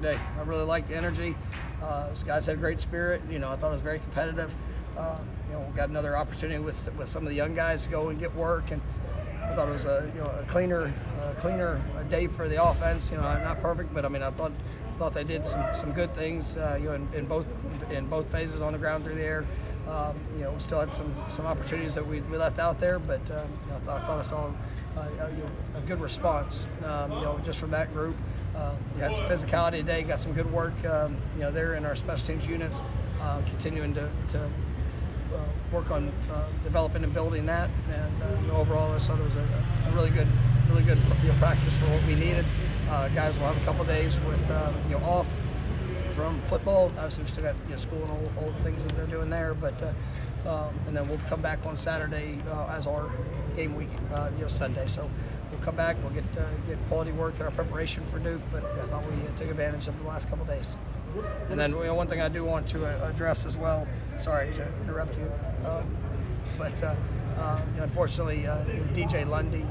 Day. I really liked the energy. Those guys had a great spirit. I thought it was very competitive. We got another opportunity with some of the young guys to go and get work, and I thought it was a cleaner day for the offense. Not perfect, but I thought they did some good things. In both phases on the ground through the air. We still had some opportunities that we left out there, but I thought I saw a good response. Just from that group. We had some physicality today, got some good work, there in our special teams units, continuing to work on developing and building that. And overall, I thought it was a really good practice for what we needed. Guys will have a couple days with off from football. Obviously, we still got school and all the things that they're doing there, but and then we'll come back on Saturday as our game week, Sunday. So we'll come back, we'll get quality work in our preparation for Duke, but I thought we took advantage of the last couple of days. And then one thing I do want to address as well, sorry to interrupt you, but unfortunately DJ Lundy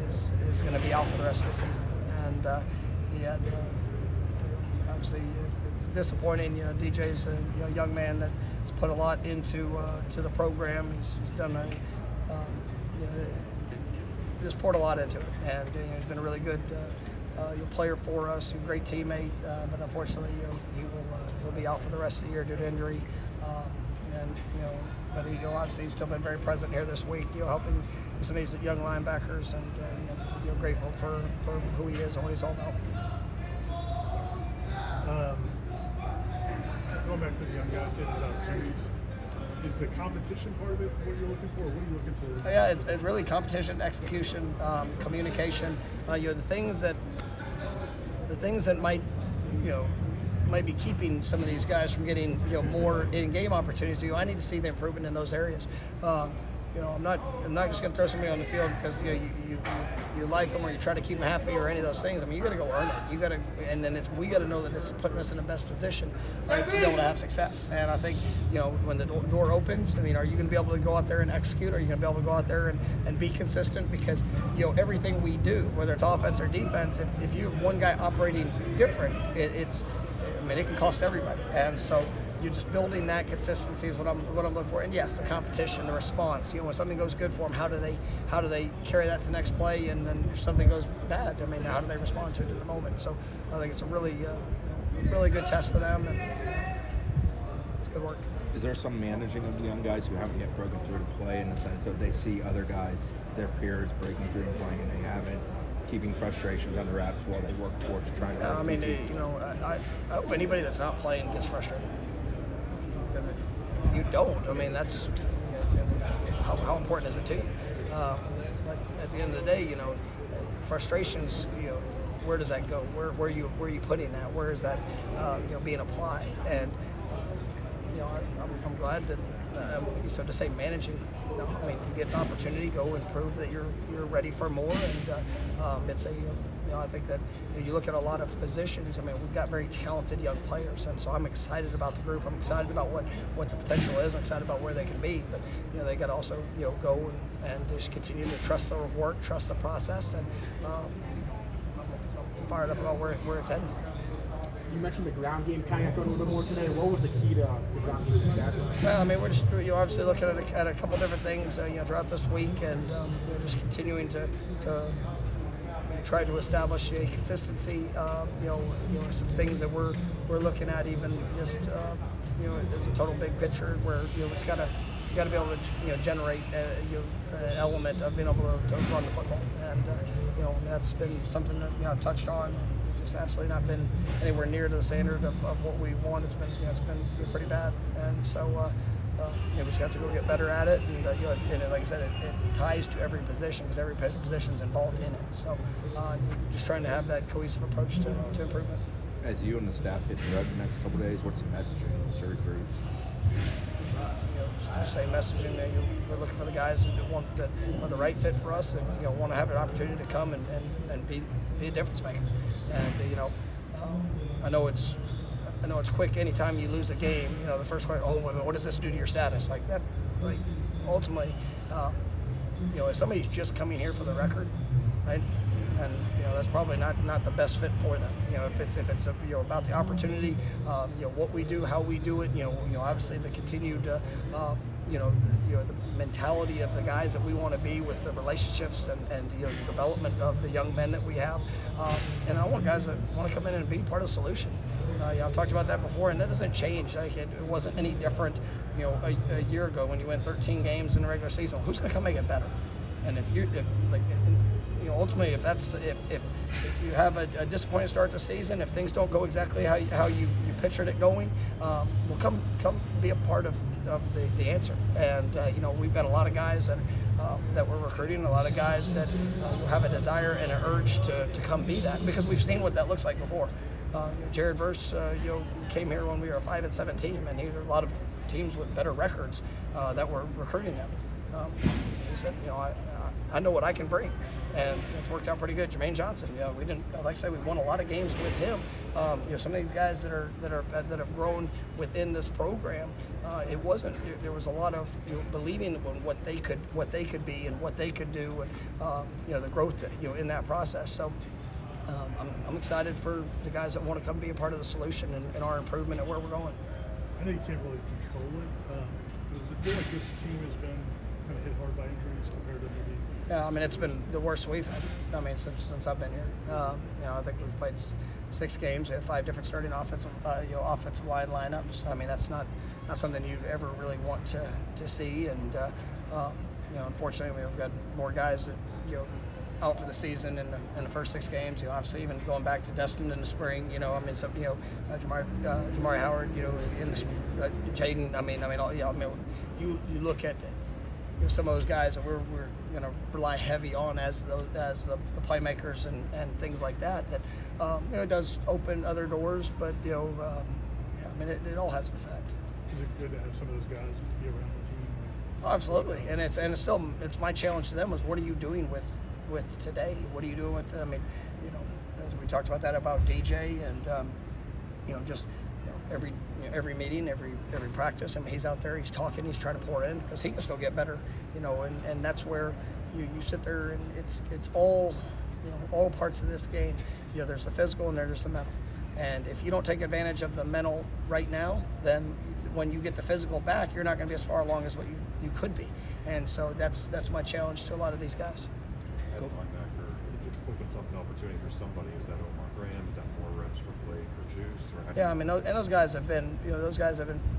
is going to be out for the rest of the season, and he had obviously it's disappointing. DJ's a young man that's put a lot into to the program. He's done just poured a lot into it, and he's been a really good player for us, a great teammate. But unfortunately, he'll be out for the rest of the year due to injury. But obviously he's still been very present here this week, helping some of these young linebackers, and grateful for who he is and what he's all about. Going back to the young guys getting these opportunities. Is the competition part of it what you're looking for? What are you looking for? Yeah, it's really competition, execution, communication. The things that might be keeping some of these guys from getting more in-game opportunities. I need to see the improvement in those areas. I'm not just going to throw somebody on the field because you like them or you try to keep them happy or any of those things. You got to go earn it. We got to know that it's putting us in the best position to be able to have success. And I think when the door opens, are you going to be able to go out there and execute? Are you going to be able to go out there and be consistent? Because everything we do, whether it's offense or defense, if you have one guy operating different, it can cost everybody. And so you're just building that consistency is what I'm looking for. And yes, the competition, the response. When something goes good for them, how do they carry that to the next play? And then if something goes bad, how do they respond to it in the moment? So I think it's a really good test for them, and it's good work. Is there some managing of the young guys who haven't yet broken through to play, in the sense that they see other guys, their peers, breaking through and playing, and they haven't? Keeping frustrations under wraps while they work towards trying to. I hope anybody that's not playing gets frustrated. Because if you don't, that's how important is it to you? But at the end of the day, frustrations. Where does that go? Where are you putting that? Where is that being applied? And I'm glad that so to say managing. You get an opportunity, go and prove that you're ready for more, and it's I think that you look at a lot of positions. We've got very talented young players, and so I'm excited about the group. I'm excited about what the potential is. I'm excited about where they can be, but they got to also go and just continue to trust their work, trust the process, and I'm fired up about where it's heading. You mentioned the ground game kind of going a little bit more today. What was the key to the ground game success? Well, we're just obviously looking at a couple different things throughout this week, and just continuing to try to establish a consistency. Some things that we're looking at, even just as a total big picture, where it's got to be able to generate an element of being able to run the football, and that's been something that I've touched on. It's absolutely not been anywhere near to the standard of what we want. It's been pretty bad, and so we just have to go get better at it. And and like I said, it ties to every position because every position is involved in it. So just trying to have that cohesive approach to improvement. As you and the staff hit the road the next couple of days, what's the messaging to recruits? Same messaging. We're looking for the guys that want the right fit for us, and want to have an opportunity to come and be a difference maker. And I know it's quick. Anytime you lose a game, the first question, what does this do to your status? Like that. Like ultimately, if somebody's just coming here for the record, right? and that's probably not the best fit for them. If it's about the opportunity, what we do, how we do it. Obviously the continued the mentality of the guys that we want to be with the relationships and the development of the young men that we have. And I want guys that want to come in and be part of the solution. I've talked about that before, and that doesn't change. Like it wasn't any different, a year ago when you win 13 games in the regular season. Who's going to come make it better? And ultimately, if you have a disappointing start to the season, if things don't go exactly how you pictured it going, we'll come be a part of the answer. And we've got a lot of guys that we're recruiting, a lot of guys that have a desire and an urge to come be that, because we've seen what that looks like before. Jared Verse, came here when we were a 5-7 team, and there were a lot of teams with better records that were recruiting him. He said, I know what I can bring, and it's worked out pretty good. Jermaine Johnson, we didn't, like I said, we won a lot of games with him. Some of these guys that have grown within this program, there was a lot of believing in what they could be and what they could do, and the growth in that process. So I'm excited for the guys that want to come be a part of the solution and our improvement and where we're going. I know you can't really control it. Does it feel like this team has been kind of hit hard by injuries compared to maybe? Yeah, it's been the worst we've had. Since I've been here. I think we've played 6 games. We have 5 different starting offensive line lineups. That's not something you ever really want to see. And unfortunately, we've got more guys that out for the season in the first 6 games. Obviously, even going back to Destin in the spring. Jamari Howard. Jaden. You look at some of those guys that we're going to rely heavy on as the playmakers and things like that. It does open other doors, but it all has an effect. Is it good to have some of those guys be around the team? Oh, absolutely, and it's my challenge to them is, what are you doing with today? What are you doing with? As we talked about that about DJ and every meeting, every practice. He's out there, he's talking, he's trying to pour in because he can still get better. And that's where you sit there, and it's all all parts of this game. There's the physical and there's the mental. And if you don't take advantage of the mental right now, then when you get the physical back, you're not going to be as far along as what you could be. And so that's my challenge to a lot of these guys. At linebacker, it opens up an opportunity for somebody. Is that Omar Graham? Is that more reps for Blake or Juice? Or Yeah, and those guys have been,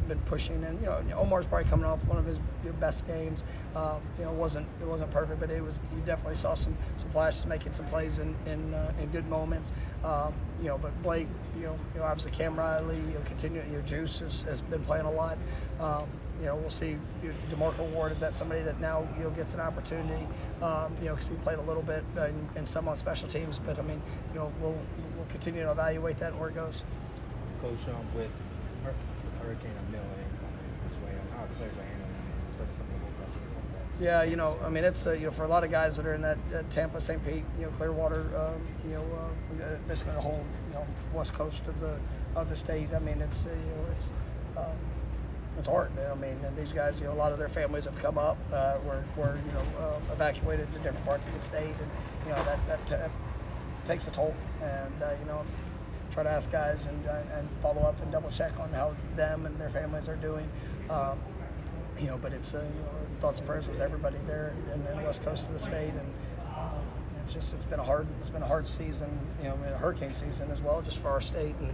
been pushing, and Omar's probably coming off one of his best games. It wasn't perfect, but you definitely saw some flashes, making some plays in good moments. But Blake, obviously Cam Riley, Juice has been playing a lot. We'll see. DeMarco Ward, is that somebody that now gets an opportunity? Because he played a little bit in some on special teams, but we'll continue to evaluate that and where it goes. Coach, with Hurricane and Milling coming this way, how the players are handling it, especially some of the local guys like that. Yeah, it's for a lot of guys that are in that Tampa, St. Pete, Clearwater, basically the whole west coast of the state. It's hard. And these guys, a lot of their families have come up, were evacuated to different parts of the state, and that takes a toll. And try to ask guys and follow up and double check on how them and their families are doing. But it's thoughts and prayers with everybody there in the west coast of the state, and it's been a hard season, a hurricane season as well, just for our state, and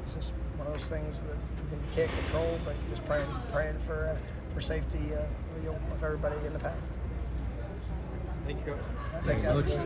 it's just one of those things that you can't control, but you're just praying for safety of everybody in the path. Thank you, Coach. Thanks, guys.